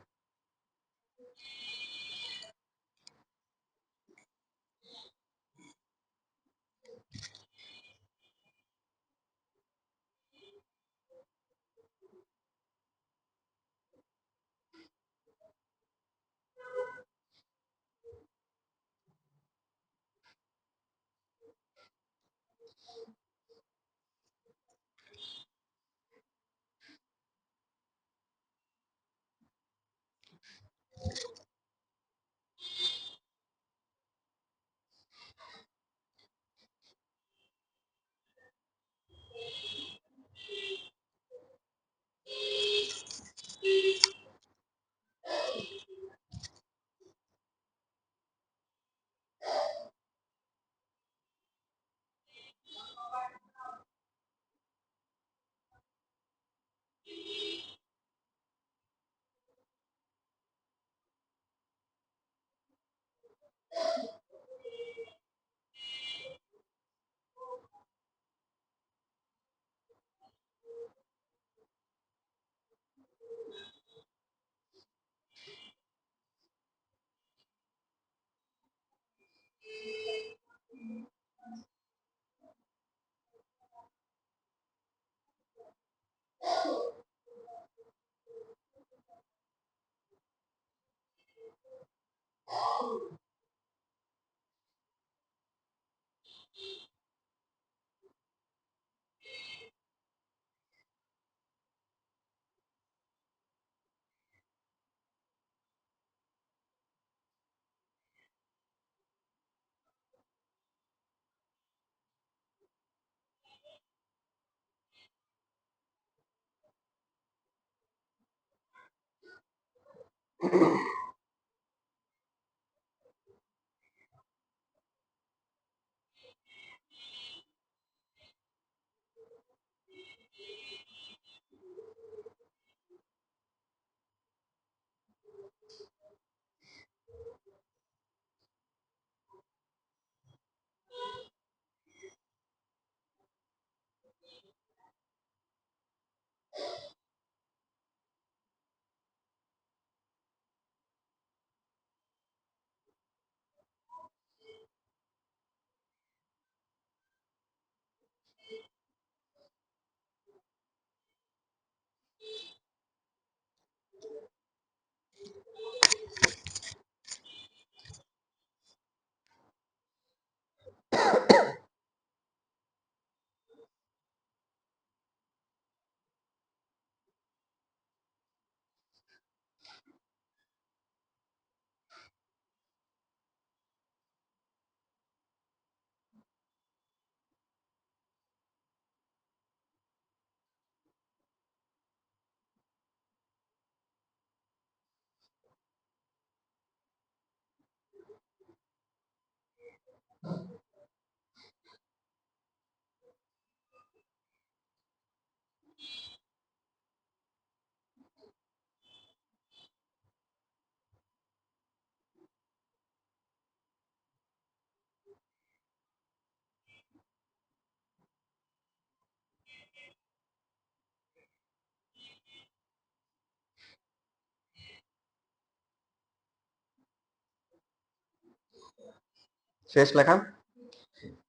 শেষ লেখা।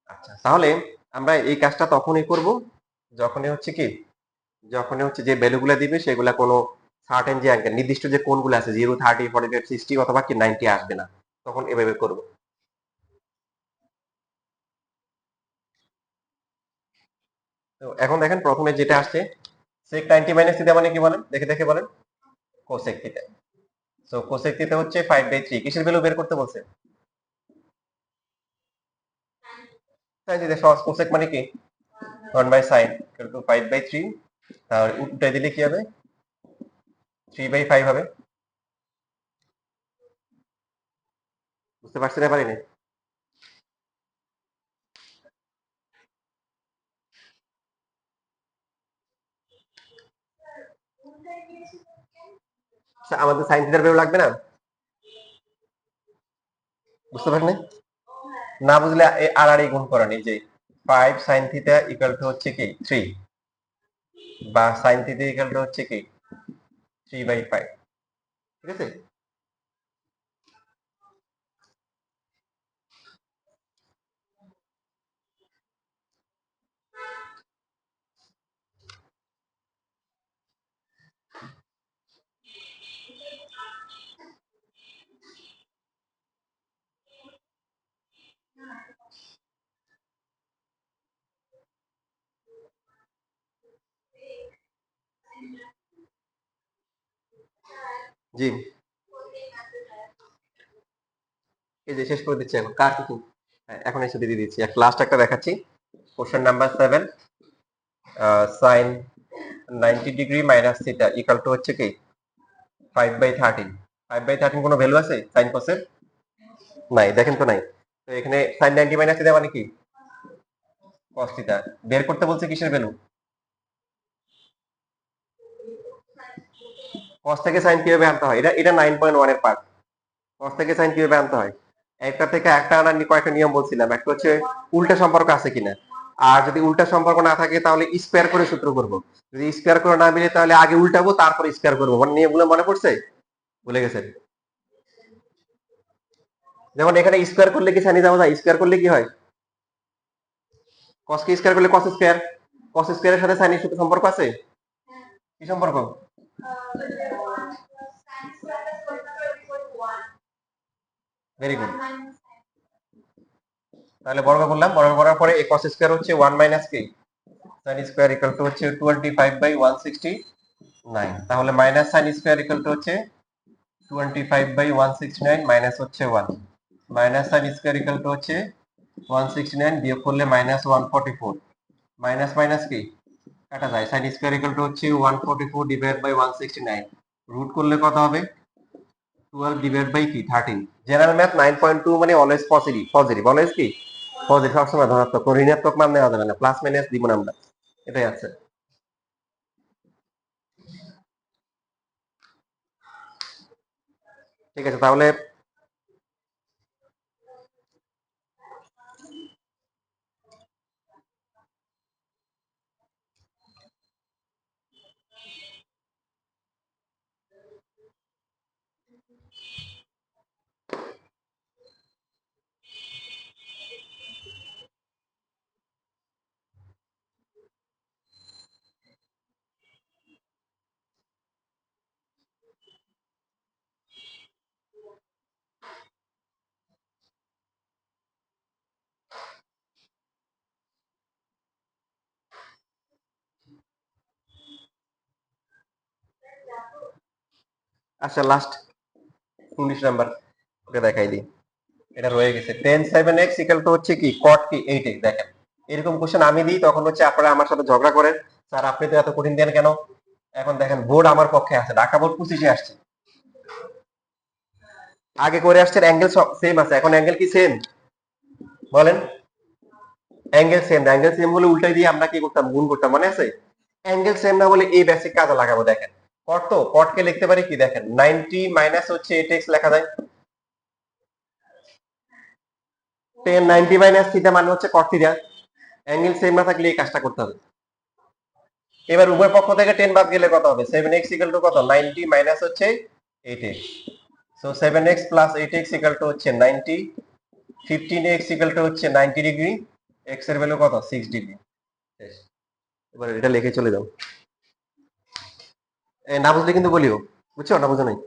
আচ্ছা, তাহলে আমরা এই কাজটা তখনই করব যখনই হচ্ছে কি, যখনই হচ্ছে যে ভ্যালুগুলো দিবে সেগুলা কোনো সার্টেন যে অ্যাঙ্গেল, নির্দিষ্ট যে কোণগুলো আছে 0, 30, 45, 60 অথবা কি 90 আসবে না, তখন এভাবে করব। তো এখন দেখেন প্রথমে যেটা আসছে sec 90 মাইনাস থিটা মানে কি বলেন, দেখে দেখে বলেন। Cosec theta. So cosec theta হচ্ছে 5/3। কিসের ভ্যালু বের করতে বলছে? Sine theta. সহজ। কোসেক মানে কি 1/sin ইকুয়াল টু 5/3। তাহলে উল্টাই দিলে কি হবে? 3/5 হবে। বুঝতে পারছি না পারিনি? আচ্ছা, আমাদের সাইন থিটার ভ্যালু লাগবে না? বুঝতে পারেন না? বুঝলে আর আর গুণ করা নেই যে 5 সাইন থিটা ইকুয়াল টু হচ্ছে কি 3, বা সাইন থিটা ইকুয়াল টু হচ্ছে কি 3/5। ঠিক আছে? জি, এই যে শেষ করে দিচ্ছি এখন কার কিছু। হ্যাঁ, এখন এসে দিয়ে দিচ্ছি। লাস্ট একটা দেখাচ্ছি। Question number 7, sine 90 degree minus theta equal to হচ্ছে কি 5/13। 5/13 কোনো ভ্যালু আছে সাইন কসের? নাই, দেখেন তো নাই। তো এখানে সাইন 90 মাইনাস থিটা মানে কি কস থিটা। বের করতে বলছে কিসের ভ্যালু? কস থেকে সাইন কিভাবে আনতে হয়, এটা 9.1 এর পার্ট। কস থেকে সাইন কিভাবে আনতে হয়, একটা থেকে একটা আনার কয়েকটা নিয়ম বলছিলাম। একটা হচ্ছে উল্টা সম্পর্ক আছে কিনা, আর যদি উল্টা সম্পর্ক না থাকে তাহলে স্কোয়ার করে সূত্র করব। যদি স্কোয়ার করে না মিলে তাহলে আগে উল্টাবো তারপর স্কোয়ার করবো। মানে নিয়মগুলো মনে পড়ছে? ভুলে গেছেন? যেমন এখানে স্কোয়ার করলে কি সাইনে যাওয়া যায়? স্কোয়ার করলে কি হয়? কস কে স্কোয়ার করলে কস স্কোয়ার। কস স্কোয়ারের সাথে সাইনের সাথে সম্পর্ক আছে? কি সম্পর্ক? Very good. তাহলে বর্গ করলাম, বর্গ করার পরে cos স্কয়ার হচ্ছে 1 মাইনাস কি sin স্কয়ার ইকুয়াল টু হচ্ছে 25/169। তাহলে minus sin square equal to হচ্ছে 25/169 মাইনাস হচ্ছে 1, minus sin square equal to হচ্ছে 169, বিয়োগ করলে মাইনাস 144। মাইনাস মাইনাস কি কাটা যায়, sin স্কয়ার ইকুয়াল টু হচ্ছে 144 ডিভাইড বাই 169, রুট করলে কত হবে 12 ডিভাইড বাই কি 13। জেনারেল ম্যাথ 9.2 মানে অলওয়েজ পজিটিভ। পজিটিভ অলওয়েজ কি পজিটিভ, সবসময় ধনাত্মক। কোন ঋণাত্মক মান নেওয়া যাবে না, প্লাস মাইনাস দিব না আমরা। এটাই আছে। ঠিক আছে তাহলে। আচ্ছা, লাস্ট 19 নাম্বার ওকে দেখাই দিই। এটা রয়ে গেছে tan 7x ইকুয়াল টু হচ্ছে কি cot কি 8x। দেখেন এরকম কোশ্চেন আমি দিই তখন হচ্ছে আপনারা আমার সাথে ঝগড়া করেন, স্যার আপনি তো এত কঠিন দেন কেন। এখন দেখেন বোর্ড আমার পক্ষে আছে, ঢাকা বোর্ড 25-এ আসছে। আগে করে আসছেন, অ্যাঙ্গেল সেম আছে, এখন অ্যাঙ্গেল কি সেম বলেন? অ্যাঙ্গেল সেম, অ্যাঙ্গেল সেম হলে উল্টাই দিয়ে আমরা কি করতাম, গুণ করতাম, মনে আছে? অ্যাঙ্গেল সেম না বলে এই বেসিক কাজে লাগাবো। দেখেন কট, তো কটকে লিখতে পারি কি, দেখেন 90 মাইনাস হচ্ছে 8x লেখা যায়। 10 90 মাইনাস থিটা মানে হচ্ছে কট থিটা। অ্যাঙ্গেল সেম না থাকলে এই কাজটা করতে হবে। এবার উভয় পক্ষ থেকে 10 বাদ গেলে কত হবে, 7x ইকুয়াল টু কত 90 মাইনাস হচ্ছে 8x। So 7x plus 8x equal to হচ্ছে 90, 15x ইকুয়াল টু হচ্ছে 90 ডিগ্রি, x এর ভ্যালু কত 6 ডিগ্রি। এবার এটা লিখে চলে যাও। না বুঝলে কিন্তু বলিও, বুঝছো? না বুঝো নাই?